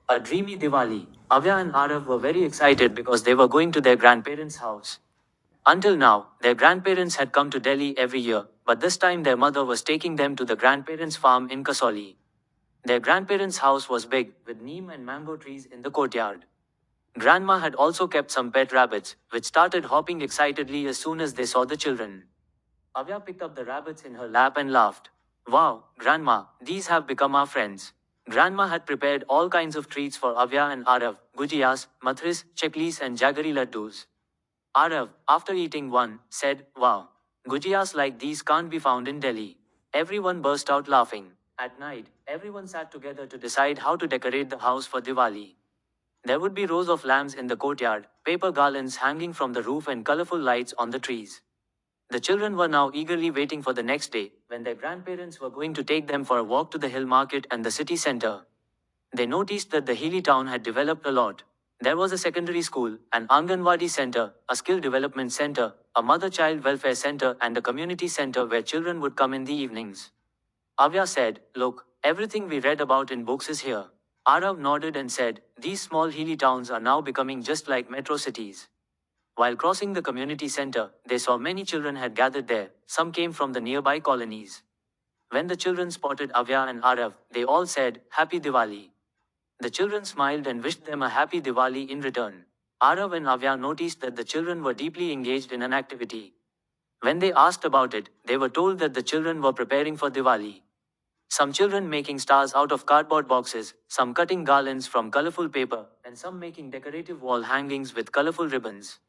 A dreamy Diwali. Avya and Arav were very excited because they were going to their grandparents' house. Until now, their grandparents had come to Delhi every year, but this time their mother was taking them to the grandparents' farm in Kasoli. Their grandparents' house was big, with neem and mango trees in the courtyard. Grandma had also kept some pet rabbits, which started hopping excitedly as soon as they saw the children. Avya picked up the rabbits in her lap and laughed. Wow, Grandma, these have become our friends. Grandma had prepared all kinds of treats for Avya and Arav, gujiyas, mathris, chaklis and jaggery laddus. Arav, after eating one, said, Wow, gujiyas like these can't be found in Delhi. Everyone burst out laughing. At night, everyone sat together to decide how to decorate the house for Diwali. There would be rows of lamps in the courtyard, paper garlands hanging from the roof, and colorful lights on the trees. The children were now eagerly waiting for the next day, when their grandparents were going to take them for a walk to the hill market and the city center. They noticed that the hilly town had developed a lot. There was a secondary school, an Anganwadi center, a skill development center, a mother-child welfare center, and a community center where children would come in the evenings. Avya said, Look, everything we read about in books is here. Arav nodded and said, These small hilly towns are now becoming just like metro cities. While crossing the community center, they saw many children had gathered there. Some came from the nearby colonies. When the children spotted Avya and Arav, they all said, Happy Diwali. The children smiled and wished them a happy Diwali in return. Arav and Avya noticed that the children were deeply engaged in an activity. When they asked about it, they were told that the children were preparing for Diwali. Some children making stars out of cardboard boxes, some cutting garlands from colorful paper, and some making decorative wall hangings with colorful ribbons.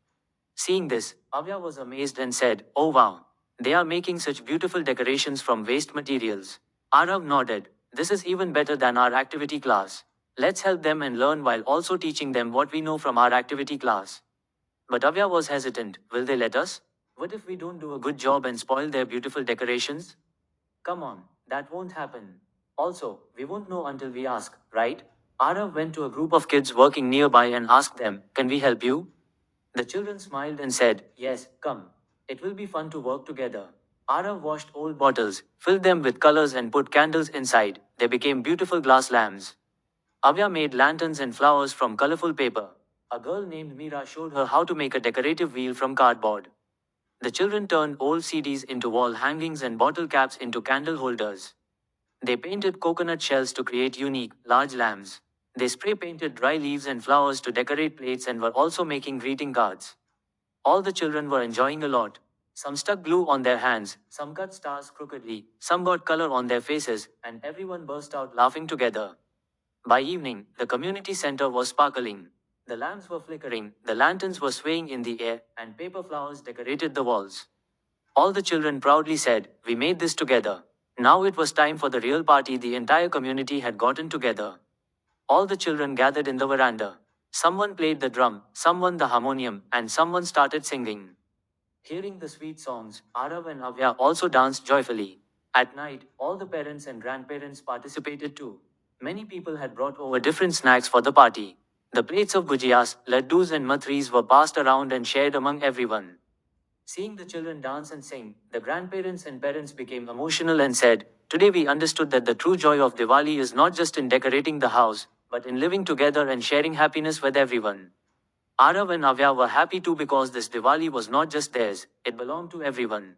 Seeing this, Avya was amazed and said, Oh wow! They are making such beautiful decorations from waste materials. Arav nodded. This is even better than our activity class. Let's help them and learn while also teaching them what we know from our activity class. But Avya was hesitant. Will they let us? What if we don't do a good job and spoil their beautiful decorations? Come on, that won't happen. Also, we won't know until we ask, right? Arav went to a group of kids working nearby and asked them, Can we help you? The children smiled and said, Yes, come. It will be fun to work together. Arav washed old bottles, filled them with colors, and put candles inside. They became beautiful glass lamps. Avya made lanterns and flowers from colorful paper. A girl named Meera showed her how to make a decorative wheel from cardboard. The children turned old CDs into wall hangings and bottle caps into candle holders. They painted coconut shells to create unique, large lamps. They spray painted dry leaves and flowers to decorate plates and were also making greeting cards. All the children were enjoying a lot. Some stuck glue on their hands, some cut stars crookedly, some got color on their faces, and everyone burst out laughing together. By evening, the community center was sparkling. The lamps were flickering, the lanterns were swaying in the air, and paper flowers decorated the walls. All the children proudly said, We made this together. Now it was time for the real party. The entire community had gotten together. All the children gathered in the veranda. Someone played the drum, someone the harmonium, and someone started singing. Hearing the sweet songs, Arav and Avya also danced joyfully. At night, all the parents and grandparents participated too. Many people had brought over different snacks for the party. The plates of gujiyas, laddus, and mathris were passed around and shared among everyone. Seeing the children dance and sing, the grandparents and parents became emotional and said, Today we understood that the true joy of Diwali is not just in decorating the house, but in living together and sharing happiness with everyone. Arav and Avya were happy too because this Diwali was not just theirs, it belonged to everyone.